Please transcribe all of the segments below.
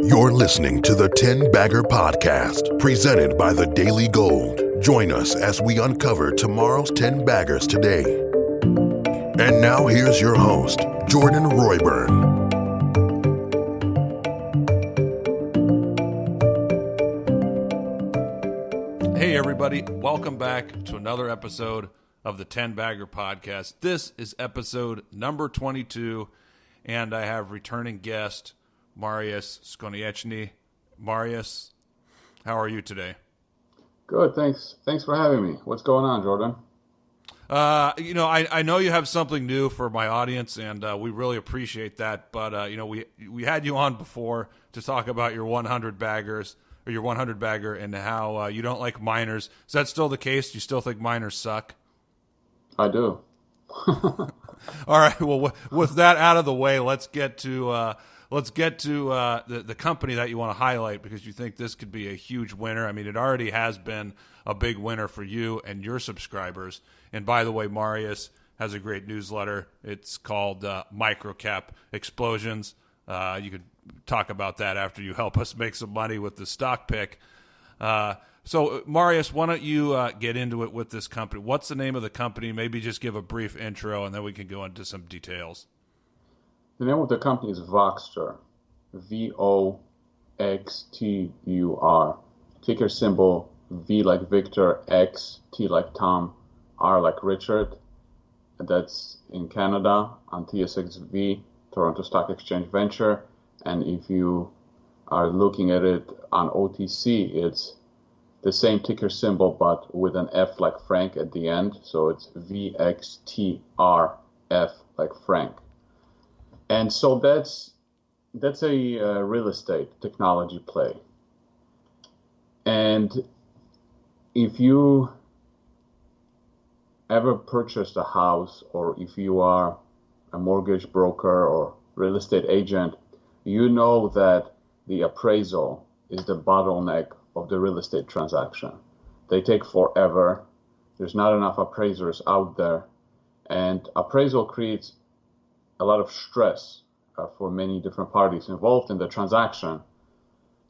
You're listening to the 10 Bagger Podcast, presented by The Daily Gold. Join us as we uncover tomorrow's 10 baggers today. And now here's your host, Jordan Roy-Byrne. Hey everybody, welcome back to another episode of the 10 Bagger Podcast. This is episode number 22, and I have returning guest Mariusz Skonieczny. Mariusz, how are you today? Good, thanks. Thanks for having me. What's going on, Jordan? I know you have something new for my audience, and we really appreciate that. But we had you on before to talk about your 100 baggers or your 100 bagger and how you don't like minors. Is that still the case? Do you still think minors suck? I do. All right. Well, with that out of the way, let's get to the company that you want to highlight, because you think this could be a huge winner. I mean, it already has been a big winner for you and your subscribers. And by the way, Mariusz has a great newsletter. It's called Microcap Explosions. You could talk about that after you help us make some money with the stock pick. So, Mariusz, why don't you get into it with this company? What's the name of the company? Maybe just give a brief intro, and then we can go into some details. The name of the company is Voxtur, V-O-X-T-U-R. Ticker symbol V like Victor, X, T like Tom, R like Richard. That's in Canada on TSXV, Toronto Stock Exchange Venture. And if you are looking at it on OTC, it's the same ticker symbol, but with an F like Frank at the end. So it's VXTRF like Frank. And so that's a real estate technology play. And if you ever purchased a house, or if you are a mortgage broker or real estate agent, you know that the appraisal is the bottleneck of the real estate transaction. They take forever. There's not enough appraisers out there. And appraisal creates a lot of stress for many different parties involved in the transaction.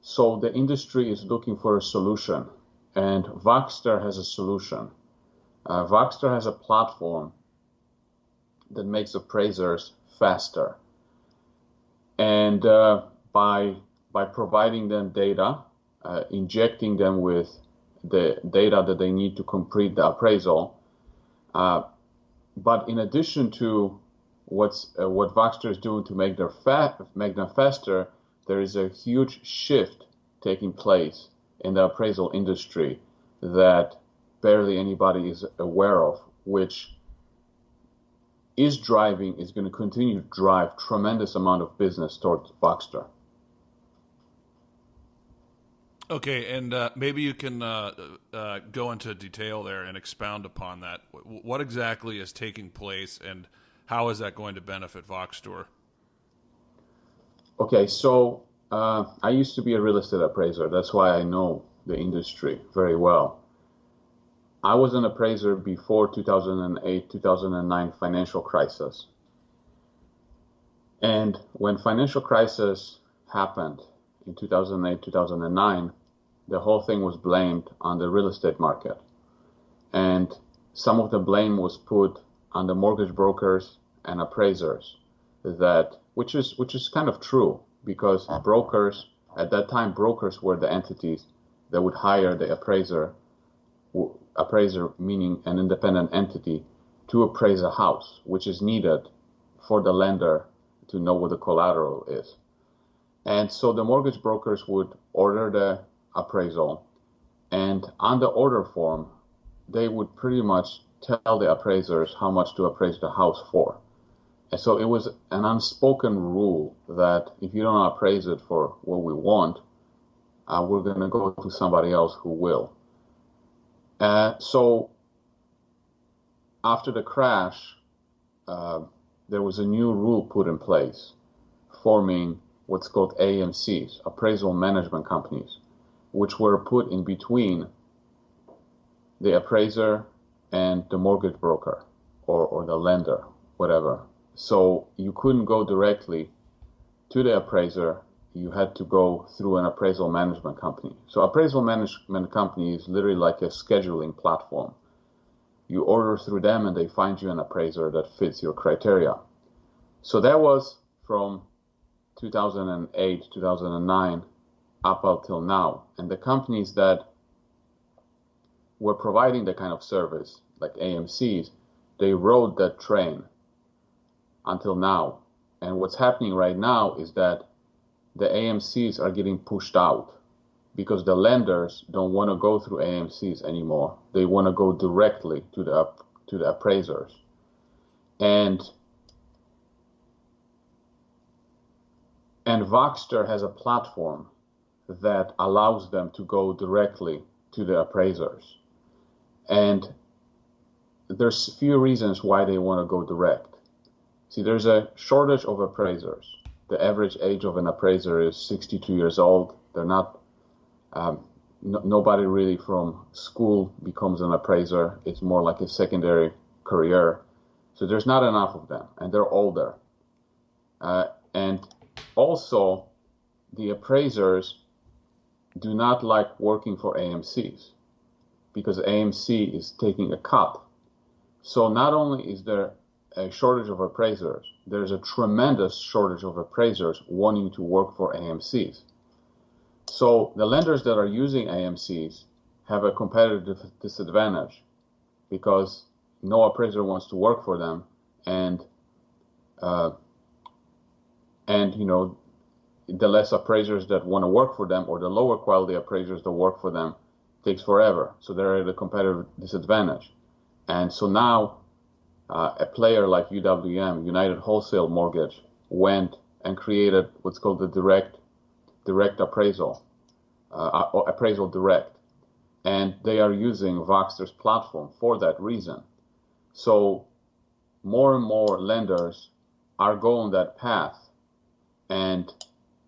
So the industry is looking for a solution, and Voxtur has a solution. Voxtur has a platform that makes appraisers faster. And by providing them data, injecting them with the data that they need to complete the appraisal, but in addition to what Voxtur is doing to make them faster, there is a huge shift taking place in the appraisal industry that barely anybody is aware of, which is going to continue to drive tremendous amount of business towards Voxtur. Okay, and maybe you can go into detail there and expound upon that. What exactly is taking place, and how is that going to benefit Voxtur? Okay, so I used to be a real estate appraiser. That's why I know the industry very well. I was an appraiser before 2008-2009 financial crisis. And when financial crisis happened in 2008-2009, the whole thing was blamed on the real estate market. And some of the blame was put on the mortgage brokers and appraisers, which is kind of true, because brokers at that time were the entities that would hire the appraiser meaning an independent entity, to appraise a house, which is needed for the lender to know what the collateral is. And so the mortgage brokers would order the appraisal, and on the order form, they would pretty much tell the appraisers how much to appraise the house for. And so it was an unspoken rule that if you don't appraise it for what we want, we're going to go to somebody else who will. So after the crash, there was a new rule put in place, forming what's called AMCs, appraisal management companies, which were put in between the appraiser and the mortgage broker or the lender, whatever. So you couldn't go directly to the appraiser you had to go through an appraisal management company. So appraisal management company is literally like a scheduling platform. You order through them and they find you an appraiser that fits your criteria. So that was from 2008, 2009 up until now. And the companies that were providing that kind of service, like AMCs, they rode that train until now. And what's happening right now is that the AMCs are getting pushed out because the lenders don't want to go through AMCs anymore. They want to go directly to the appraisers. And Voxtur has a platform that allows them to go directly to the appraisers. And there's a few reasons why they want to go direct. See, there's a shortage of appraisers. The average age of an appraiser is 62 years old. They're not, nobody really from school becomes an appraiser. It's more like a secondary career. So there's not enough of them, and they're older. And also, the appraisers do not like working for AMCs because AMC is taking a cut. So not only is there a shortage of appraisers, there's a tremendous shortage of appraisers wanting to work for AMCs. So the lenders that are using AMCs have a competitive disadvantage because no appraiser wants to work for them, and you know, the less appraisers that want to work for them, or the lower quality appraisers that work for them, takes forever. So they're at a competitive disadvantage. And so now a player like UWM, United Wholesale Mortgage, went and created what's called the direct appraisal, appraisal direct. And they are using Voxtur's platform for that reason. So more and more lenders are going that path, and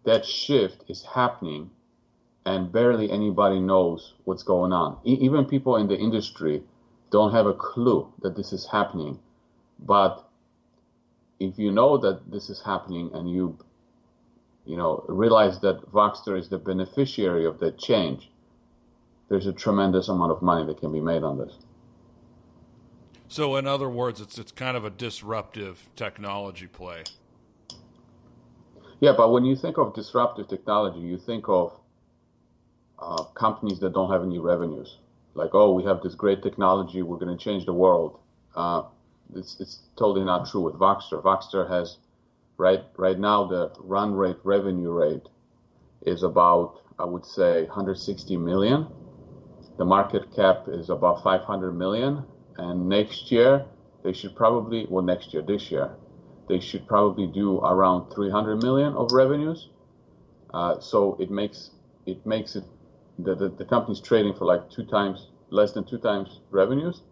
that shift is happening, and barely anybody knows what's going on. Even people in the industry don't have a clue that this is happening. But if you know that this is happening and you realize that Voxtur is the beneficiary of that change, there's a tremendous amount of money that can be made on this. So in other words, it's kind of a disruptive technology play. Yeah, but when you think of disruptive technology, you think of companies that don't have any revenues. Like, oh, we have this great technology, we're going to change the world. It's totally not true with Voxtur. Voxtur has, right now, the run rate, revenue rate is about, I would say, 160 million. The market cap is about 500 million. And next year, this year, they should probably do around 300 million of revenues. So it makes it the company's trading for like less than two times revenues.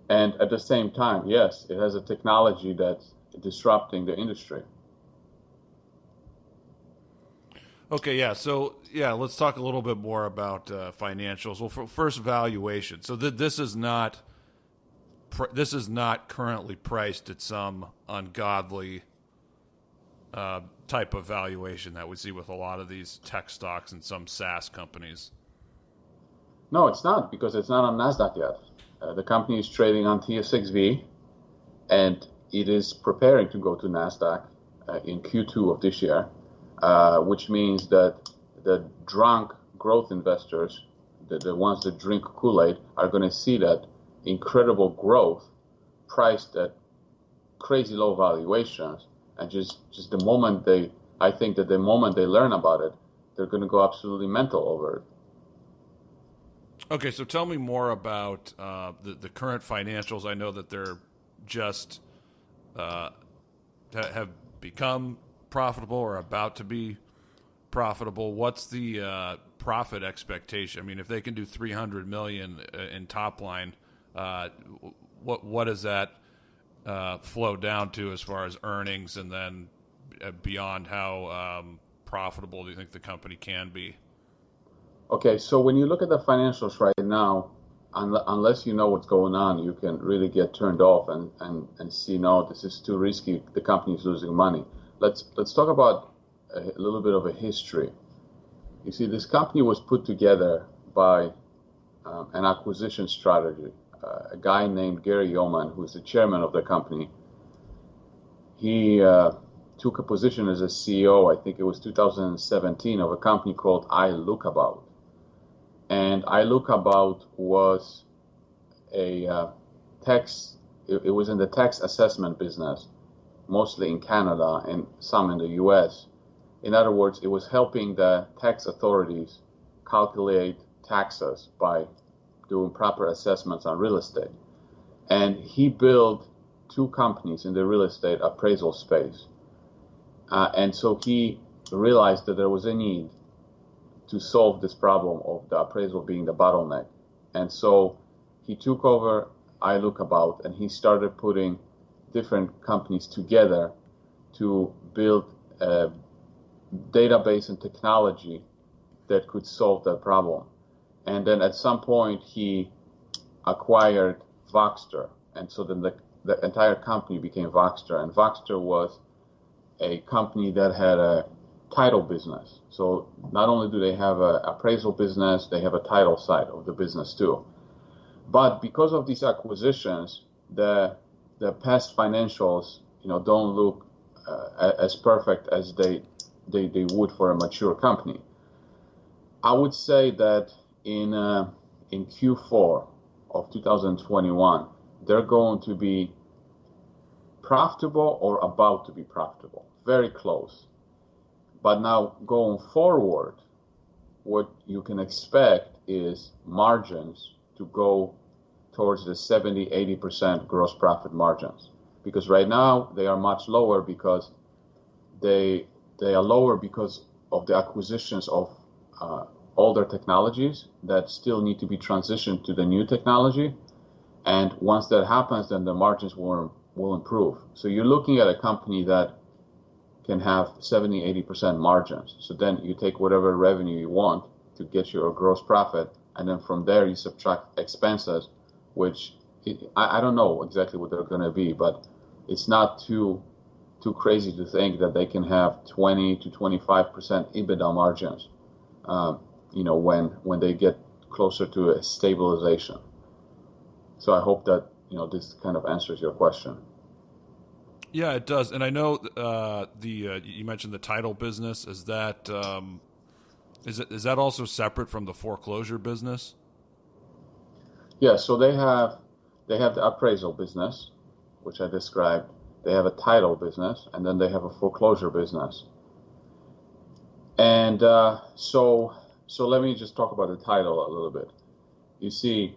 And at the same time, yes, it has a technology that's disrupting the industry. Okay, yeah. So, let's talk a little bit more about financials. Well, first, valuation. So this is not currently priced at some ungodly type of valuation that we see with a lot of these tech stocks and some SaaS companies. No, it's not, because it's not on NASDAQ yet. The company is trading on TSXV, and it is preparing to go to NASDAQ in Q2 of this year, which means that the drunk growth investors, the ones that drink Kool-Aid, are going to see that incredible growth priced at crazy low valuations, and just the moment they learn about it, they're going to go absolutely mental over it. Okay, so tell me more about the current financials. I know that they're just have become profitable or about to be profitable. What's the profit expectation? I mean, if they can do 300 million in top line, what does that flow down to as far as earnings, and then beyond, how profitable do you think the company can be? Okay, so when you look at the financials right now, unless you know what's going on, you can really get turned off and see, no, this is too risky, the company's losing money. Let's talk about a little bit of a history. You see, this company was put together by an acquisition strategy. A guy named Gary Yeoman, who's the chairman of the company, he took a position as a CEO, I think it was 2017, of a company called iLookabout. And iLookabout was a it was in the tax assessment business, mostly in Canada and some in the US. In other words, it was helping the tax authorities calculate taxes by doing proper assessments on real estate. And he built two companies in the real estate appraisal space. And so he realized that there was a need to solve this problem of the appraisal being the bottleneck. And so he took over iLookabout and he started putting different companies together to build a database and technology that could solve that problem. And then at some point he acquired Voxtur, and so then the entire company became Voxtur, and Voxtur was a company that had a title business. So not only do they have an appraisal business, they have a title side of the business too. But because of these acquisitions, the past financials, don't look as perfect as they would for a mature company. I would say that in Q4 of 2021, they're going to be profitable or about to be profitable, very close. But now going forward, what you can expect is margins to go towards the 70-80% gross profit margins, because right now they are much lower because they are lower because of the acquisitions of older technologies that still need to be transitioned to the new technology. And once that happens, then the margins will improve. So you're looking at a company that can have 70-80% margins. So then you take whatever revenue you want to get your gross profit, and then from there you subtract expenses, which I don't know exactly what they're going to be, but it's not too crazy to think that they can have 20 to 25% EBITDA margins, when they get closer to a stabilization. So I hope that this kind of answers your question. Yeah, it does. And I know you mentioned the title business. Is that is that also separate from the foreclosure business? Yeah, so they have the appraisal business, which I described. They have a title business, and then they have a foreclosure business. And so let me just talk about the title a little bit. You see,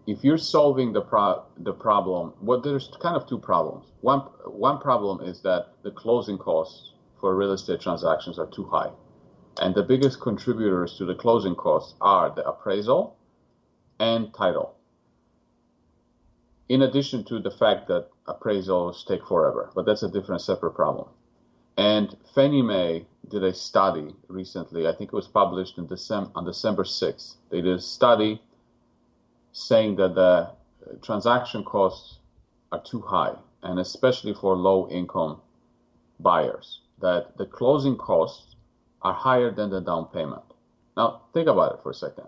if you're solving the problem, there's kind of two problems. One problem is that the closing costs for real estate transactions are too high. And the biggest contributors to the closing costs are the appraisal and title. In addition to the fact that appraisals take forever, but that's a different separate problem. And Fannie Mae did a study recently, I think it was published on December 6th. They did a study saying that the transaction costs are too high, and especially for low-income buyers, that the closing costs are higher than the down payment. Now, think about it for a second.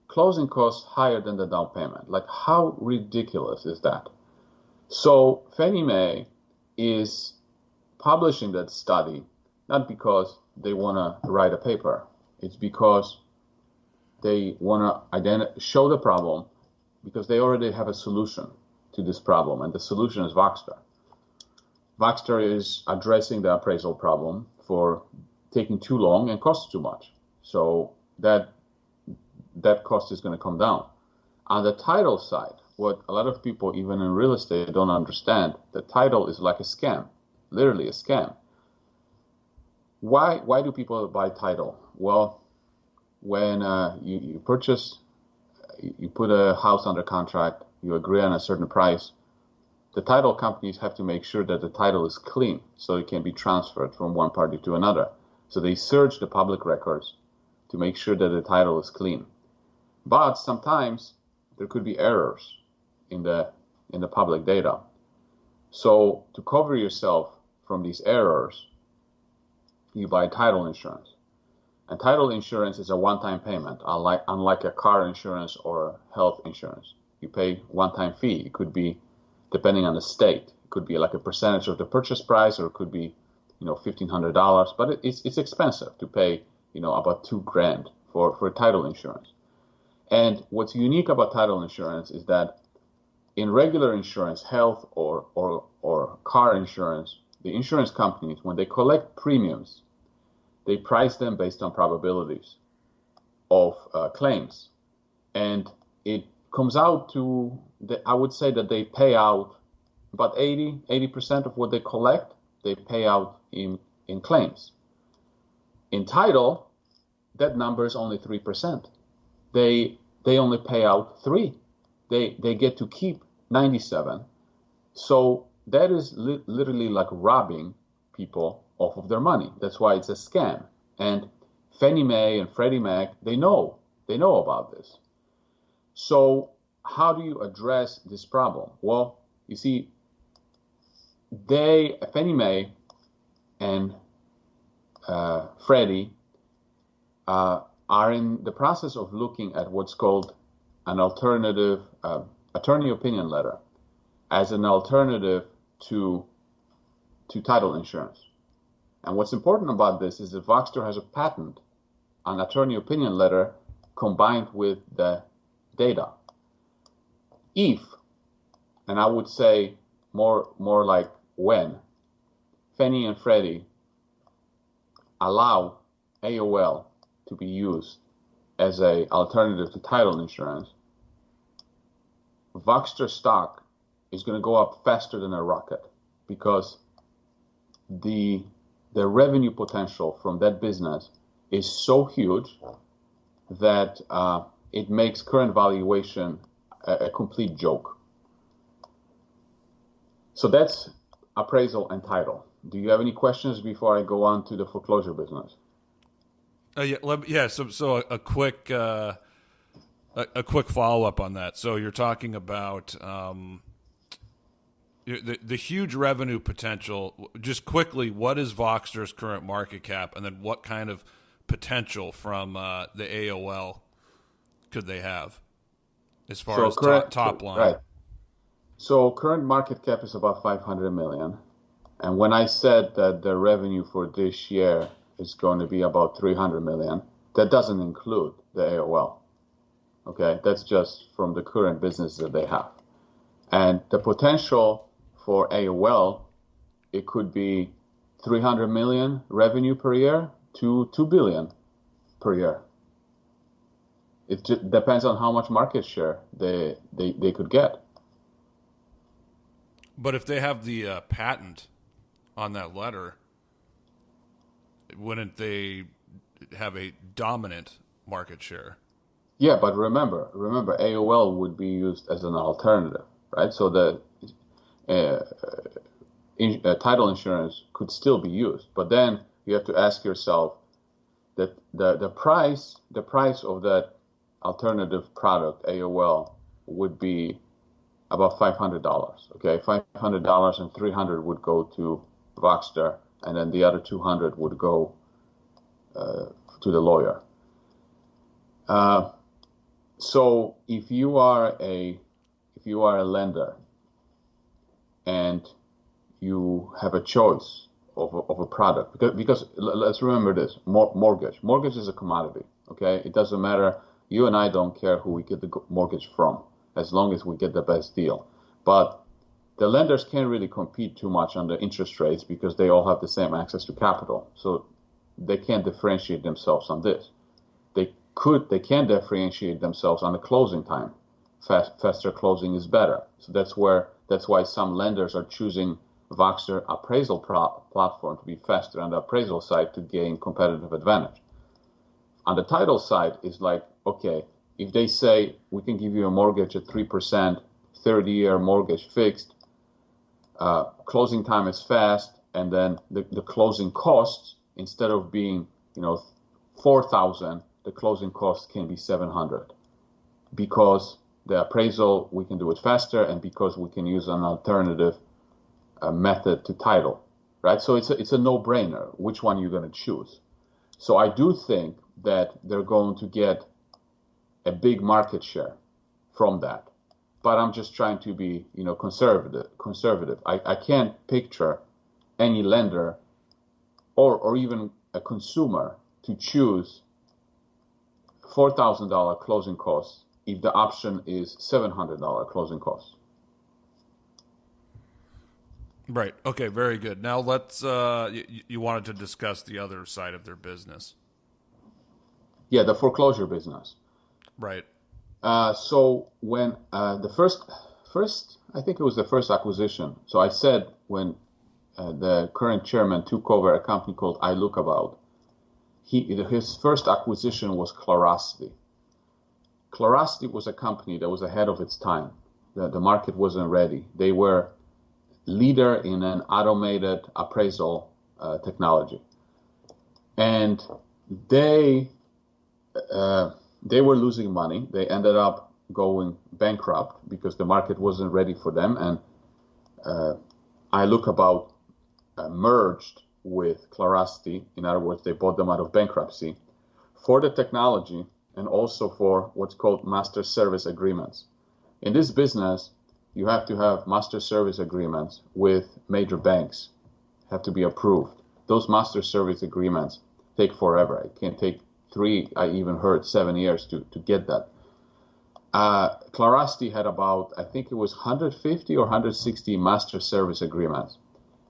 Closing costs higher than the down payment. Like, how ridiculous is that? So Fannie Mae is publishing that study not because they want to write a paper. It's because they want to show the problem, because they already have a solution to this problem, and the solution is Voxtur. Voxtur is addressing the appraisal problem for taking too long and costs too much. So that cost is going to come down. On the title side, what a lot of people, even in real estate, don't understand, the title is like a scam, literally a scam. Why do people buy title? Well, when you purchase, you put a house under contract, you agree on a certain price, the title companies have to make sure that the title is clean so it can be transferred from one party to another. So they search the public records to make sure that the title is clean. But sometimes there could be errors in the public data. So to cover yourself from these errors, you buy title insurance. And title insurance is a one-time payment, unlike a car insurance or health insurance. You pay one-time fee. It could be, depending on the state, it could be like a percentage of the purchase price, or it could be, $1,500. But it's expensive to pay, about $2,000 for title insurance. And what's unique about title insurance is that in regular insurance, health or car insurance, the insurance companies, when they collect premiums, they price them based on probabilities of claims. And it comes out to, I would say that they pay out about 80% of what they collect, they pay out in claims. In title, that number is only 3%. They only pay out 3. They get to keep 97. So that is literally like robbing people off of their money. That's why it's a scam. And Fannie Mae and Freddie Mac, they know about this. So how do you address this problem? Well, you see, Fannie Mae and Freddie are in the process of looking at what's called an alternative attorney opinion letter as an alternative to title insurance. And what's important about this is that Voxtur has a patent on attorney opinion letter combined with the data. If, and I would say more like when, Fannie and Freddie allow AOL to be used as an alternative to title insurance, Voxtur stock is going to go up faster than a rocket, because the revenue potential from that business is so huge that it makes current valuation a complete joke. So that's appraisal and title. Do you have any questions before I go on to the foreclosure business? So a quick follow up on that. So you're talking about the huge revenue potential. Just quickly, what is Voxtur's current market cap, and then what kind of potential from the AOL could they have as far as top line? Right. So current market cap is about 500 million. And when I said that the revenue for this year is going to be about 300 million, that doesn't include the AOL. Okay, that's just from the current business that they have. And the potential for AOL, it could be 300 million revenue per year to 2 billion per year. It just depends on how much market share they could get. But if they have the patent on that letter, wouldn't they have a dominant market share? Yeah, but remember, AOL would be used as an alternative, right? So the title insurance could still be used, but then you have to ask yourself that the price of that alternative product, AOL, would be about $500. Okay, $500 and $300 would go to Voxtur, and then the other $200 would go to the lawyer. So if you are a lender and you have a choice of a product, because let's remember this: mortgage is a commodity. Okay, it doesn't matter. You and I don't care who we get the mortgage from, as long as we get the best deal. But the lenders can't really compete too much on the interest rates because they all have the same access to capital. So they can't differentiate themselves on this. They can differentiate themselves on the closing time. Faster closing is better. So that's why some lenders are choosing Voxtur appraisal platform to be faster on the appraisal side to gain competitive advantage. On the title side, it's like, okay, if they say we can give you a mortgage at 3%, 30-year mortgage fixed, closing time is fast, and then the closing costs, instead of being $4,000, the closing costs can be $700, because the appraisal, we can do it faster, and because we can use an alternative method to title, right? So it's a no-brainer which one you're going to choose. So I do think that they're going to get a big market share from that. But I'm just trying to be, conservative. I can't picture any lender or even a consumer to choose $4,000 closing costs if the option is $700 closing costs. Right. Okay. Very good. Now let's. You wanted to discuss the other side of their business. Yeah, the foreclosure business. Right. So when the first, I think it was the first acquisition. So I said when the current chairman took over a company called iLookAbout, his first acquisition was Clarosity. Clarosity was a company that was ahead of its time. The market wasn't ready. They were leader in an automated appraisal technology, and they were losing money. They ended up going bankrupt because the market wasn't ready for them, and iLookAbout merged with Clarosity. In other words, they bought them out of bankruptcy for the technology and also for what's called master service agreements. In this business, you have to have master service agreements with major banks, have to be approved. Those master service agreements take forever. It can take 3, I even heard 7 years to get that. Clarosity had about, I think it was 150 or 160 master service agreements.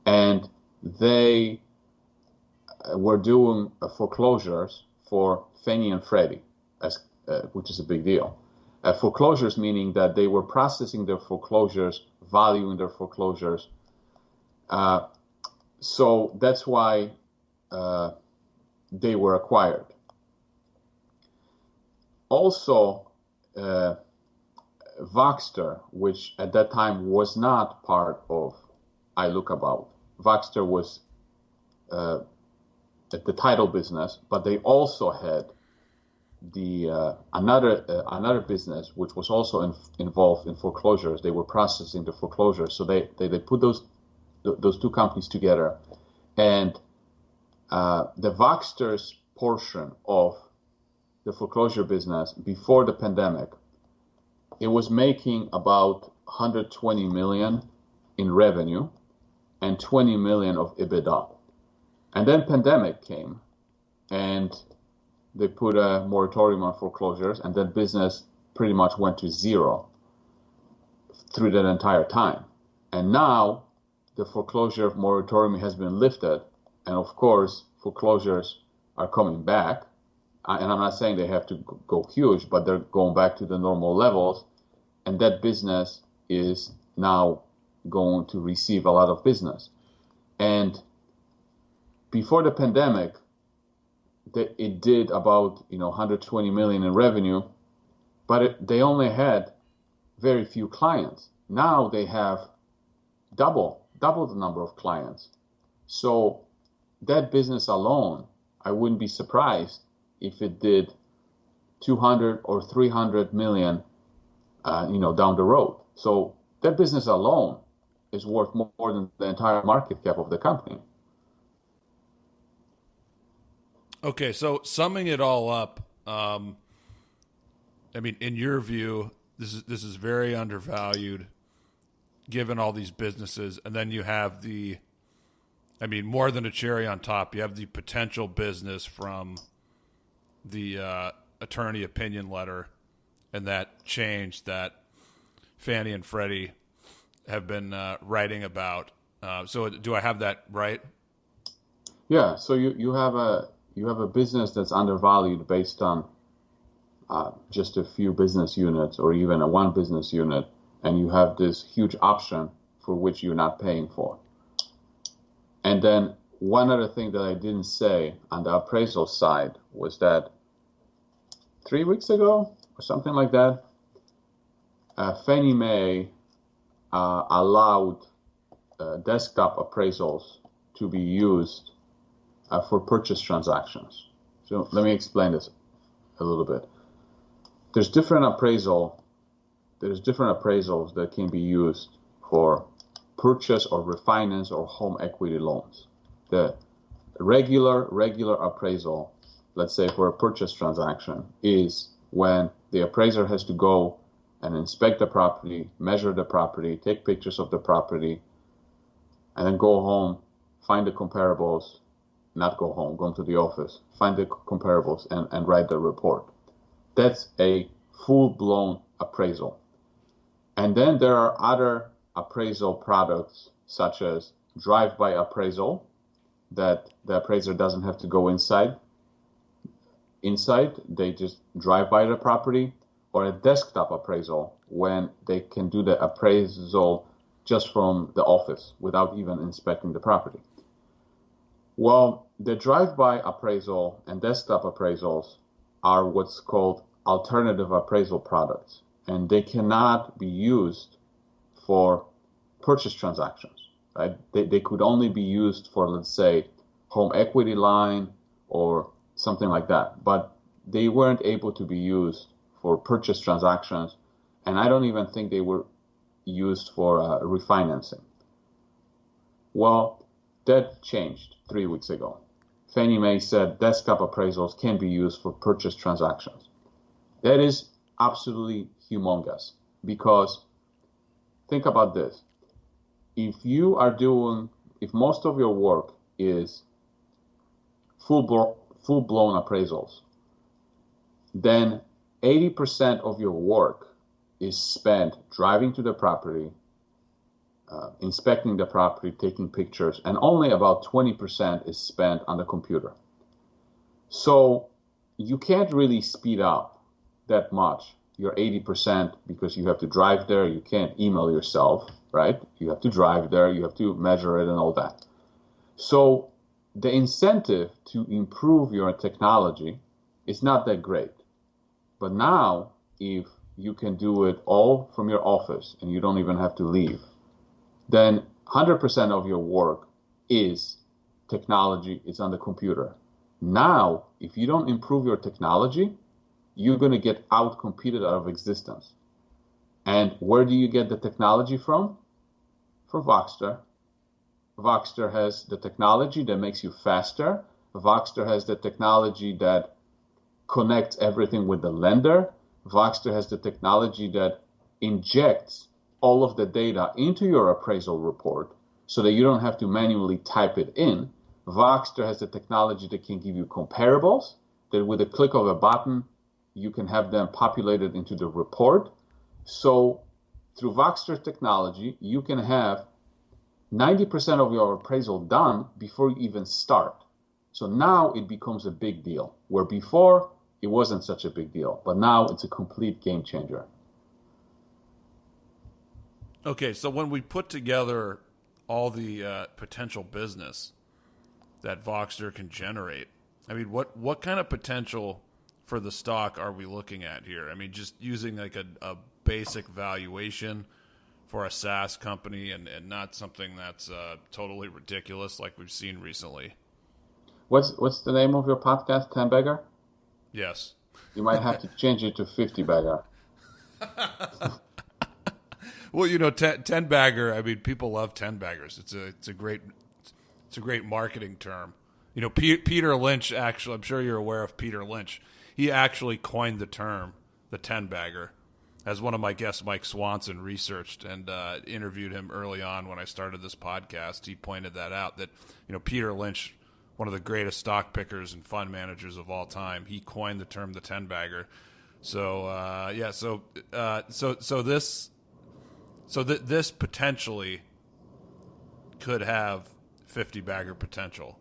And they were doing foreclosures for Fannie and Freddie, which is a big deal. Foreclosures meaning that they were processing their foreclosures, valuing their foreclosures. So that's why they were acquired. Also, Voxtur, which at that time was not part of iLookAbout. Voxtur was the title business, but they also had the another business which was also involved in foreclosures. They were processing the foreclosures, so they put those two companies together, and the Voxtur's portion of the foreclosure business before the pandemic, it was making about 120 million in revenue and 20 million of EBITDA. And then pandemic came, and they put a moratorium on foreclosures, and that business pretty much went to zero through that entire time. And now the foreclosure moratorium has been lifted, and of course foreclosures are coming back. And I'm not saying they have to go huge, but they're going back to the normal levels, and that business is now going to receive a lot of business. And before the pandemic, it did about 120 million in revenue, but they only had very few clients. Now they have double the number of clients. So that business alone, I wouldn't be surprised if it did 200 or 300 million, down the road. So that business alone is worth more than the entire market cap of the company. Okay, so summing it all up, in your view, this is very undervalued, given all these businesses, and then you have more than a cherry on top. You have the potential business from the attorney opinion letter and that change that Fannie and Freddie have been writing about. So do I have that right? Yeah. So you have a business that's undervalued based on just a few business units or even a one business unit, and you have this huge option for which you're not paying for. And then one other thing that I didn't say on the appraisal side was that 3 weeks ago or something like that, Fannie Mae allowed desktop appraisals to be used for purchase transactions. So let me explain this a little bit. There's different appraisals that can be used for purchase or refinance or home equity loans. The regular appraisal, let's say for a purchase transaction, is when the appraiser has to go and inspect the property, measure the property, take pictures of the property, and then go home, find the comparables, not go home, go into the office, find the comparables and write the report. That's a full-blown appraisal. And then there are other appraisal products such as drive-by appraisal, that the appraiser doesn't have to go inside, they just drive by the property, or a desktop appraisal when they can do the appraisal just from the office without even inspecting the property. Well, the drive-by appraisal and desktop appraisals are what's called alternative appraisal products, and they cannot be used for purchase transactions, right? They could only be used for, let's say, home equity line or something like that, but they weren't able to be used for purchase transactions, and I don't even think they were used for refinancing. Well, that changed 3 weeks ago. Fannie Mae said desktop appraisals can be used for purchase transactions. That is absolutely humongous, because think about this. If most of your work is full-blown appraisals, then 80% of your work is spent driving to the property, inspecting the property, taking pictures, and only about 20% is spent on the computer. So you can't really speed up that much your 80% because you have to drive there. You can't email yourself, right? You have to drive there. You have to measure it and all that. So the incentive to improve your technology is not that great. But now, if you can do it all from your office and you don't even have to leave, then 100% of your work is technology, it's on the computer. Now, if you don't improve your technology, you're going to get out-competed out of existence. And where do you get the technology from? From Voxtur. Voxtur has the technology that makes you faster. Voxtur has the technology that connects everything with the lender. Voxtur has the technology that injects all of the data into your appraisal report so that you don't have to manually type it in. Voxtur has the technology that can give you comparables, that with a click of a button, you can have them populated into the report. So through Voxtur technology, you can have 90% of your appraisal done before you even start. So now it becomes a big deal, where before it wasn't such a big deal, but now it's a complete game changer. Okay, so when we put together all the potential business that Voxtur can generate, I mean, what kind of potential for the stock are we looking at here? I mean, just using like a basic valuation for a SaaS company and not something that's totally ridiculous like we've seen recently. What's the name of your podcast, 10 Bagger? Yes. You might have to change it to 50 Bagger. Well, you know, 10 bagger, I mean, people love 10 baggers. It's a great marketing term. You know, Peter Lynch, actually, I'm sure you're aware of Peter Lynch. He actually coined the term, the 10 bagger, as one of my guests, Mike Swanson, researched and interviewed him early on when I started this podcast. He pointed that out, that, you know, Peter Lynch, one of the greatest stock pickers and fund managers of all time, he coined the term the 10 bagger. So this potentially could have 50 bagger potential.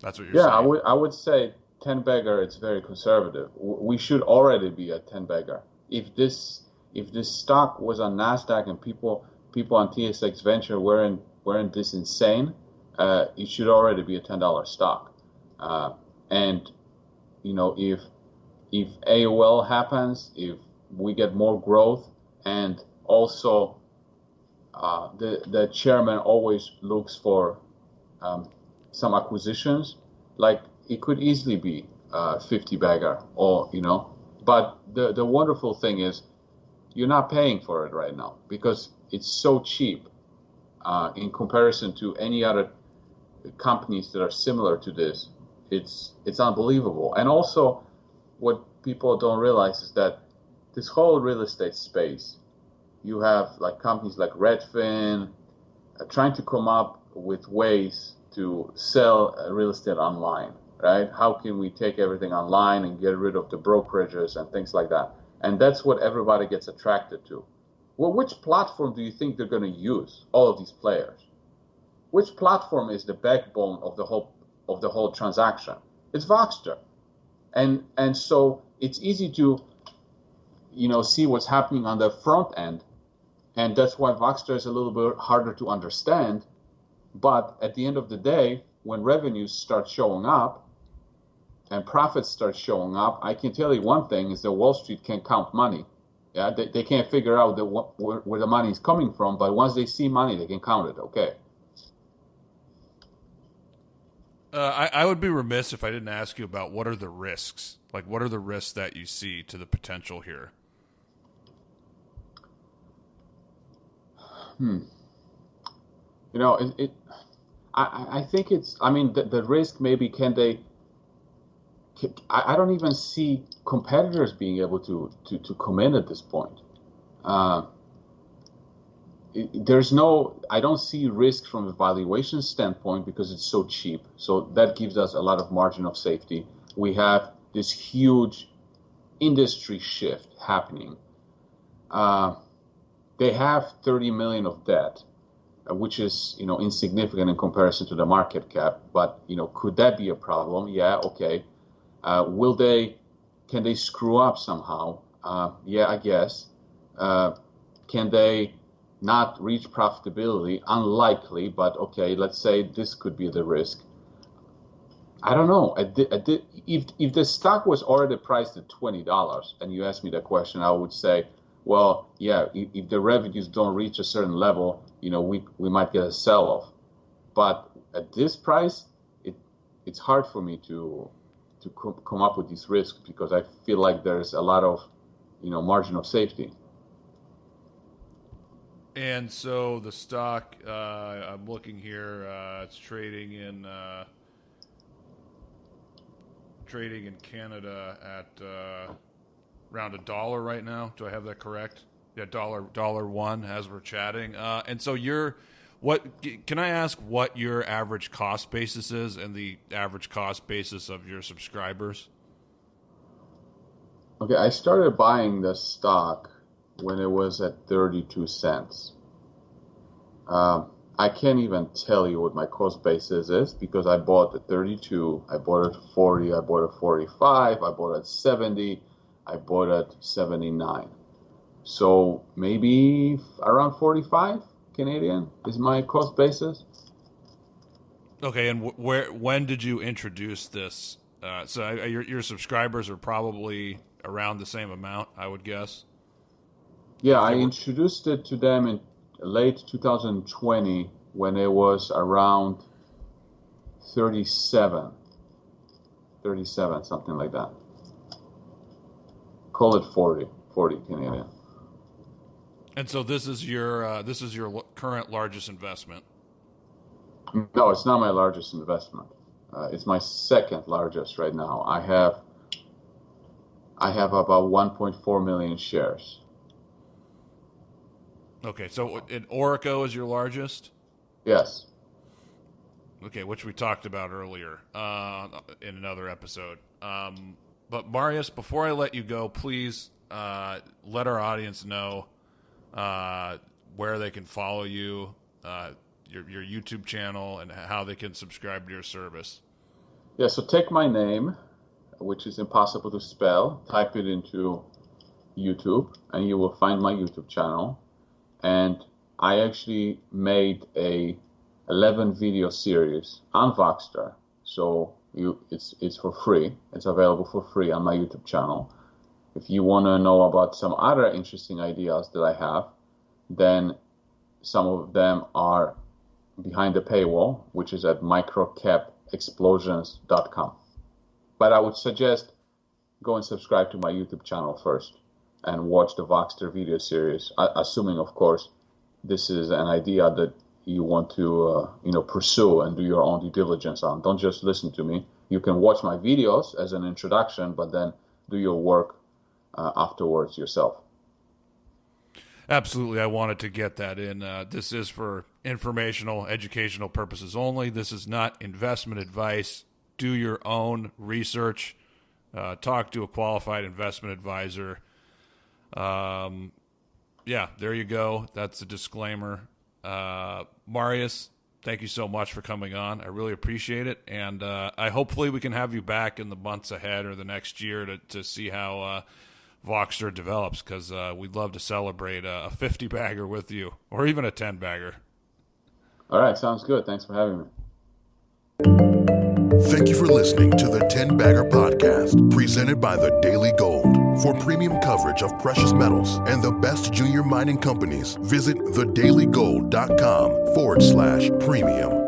That's what you're saying. Yeah, I would say 10 bagger, it's very conservative. We should already be at 10 bagger. If this stock was on NASDAQ and people on TSX Venture weren't this insane, it should already be a $10 stock. And you know, if AOL happens, if we get more growth, and also the chairman always looks for some acquisitions, like it could easily be 50 bagger, or you know. But the wonderful thing is you're not paying for it right now because it's so cheap. in comparison to any other companies that are similar to this. It's unbelievable. And also, what people don't realize is that this whole real estate space, you have like companies like Redfin trying to come up with ways to sell real estate online, right? How can we take everything online and get rid of the brokerages and things like that? And that's what everybody gets attracted to. Well, which platform do you think they're going to use, all of these players? Which platform is the backbone of the whole transaction? It's Voxtur. And so it's easy to, see what's happening on the front end. And that's why Voxtur is a little bit harder to understand. But at the end of the day, when revenues start showing up and profits start showing up, I can tell you one thing is that Wall Street can count money. Yeah, they can't figure out where the money is coming from, but once they see money, they can count it. Okay. I would be remiss if I didn't ask you about what are the risks? Like, what are the risks that you see to the potential here? I think it's, the risk maybe I don't even see competitors being able to come in at this point. I don't see risk from a valuation standpoint because it's so cheap. So that gives us a lot of margin of safety. We have this huge industry shift happening. They have 30 million of debt, which is, insignificant in comparison to the market cap. But, could that be a problem? Yeah, okay. Can they screw up somehow? Yeah, I guess. Can they not reach profitability? Unlikely, but okay, let's say this could be the risk. I don't know. If the stock was already priced at $20 and you asked me that question, I would say, well, yeah, if the revenues don't reach a certain level, we might get a sell-off. But at this price, it's hard for me to come up with these risks because I feel like there's a lot of, margin of safety. And so the stock, I'm looking here, it's trading in Canada at around $1 right now. Do I have that correct? Yeah, $1 as we're chatting. And so can I ask what your average cost basis is and the average cost basis of your subscribers? Okay, I started buying the stock when it was at 32 cents. I can't even tell you what my cost basis is because I bought at 32, I bought at 40, I bought at 45, I bought at 70, I bought at 79. So maybe around 45 Canadian is my cost basis. Okay, and when did you introduce this? So your subscribers are probably around the same amount, I would guess. Yeah, I introduced it to them in late 2020 when it was around 37, something like that. Call it 40 Canadian. And so this is your current largest investment? No, it's not my largest investment. It's my second largest right now. I have about 1.4 million shares. Okay, so Oroco is your largest? Yes. Okay, which we talked about earlier in another episode. But Mariusz, before I let you go, please let our audience know where they can follow you, your YouTube channel, and how they can subscribe to your service. Yeah, so take my name, which is impossible to spell, type it into YouTube, and you will find my YouTube channel. And I actually made a 11 video series on Voxtur. So it's for free. It's available for free on my YouTube channel. If you want to know about some other interesting ideas that I have, then some of them are behind the paywall, which is at microcapexplosions.com. But I would suggest go and subscribe to my YouTube channel first and watch the Voxtur video series, assuming, of course, this is an idea that you want to pursue and do your own due diligence on. Don't just listen to me. You can watch my videos as an introduction, but then do your work afterwards yourself. Absolutely. I wanted to get that in. This is for informational, educational purposes only. This is not investment advice. Do your own research. Talk to a qualified investment advisor. Yeah, there you go. That's a disclaimer. Mariusz, thank you so much for coming on. I really appreciate it. And I hopefully we can have you back in the months ahead or the next year to see how Voxtur develops, because we'd love to celebrate a 50-bagger with you, or even a 10-bagger. All right, sounds good. Thanks for having me. Thank you for listening to the 10-Bagger Podcast, presented by the Daily Gold. For premium coverage of precious metals and the best junior mining companies, visit thedailygold.com/premium.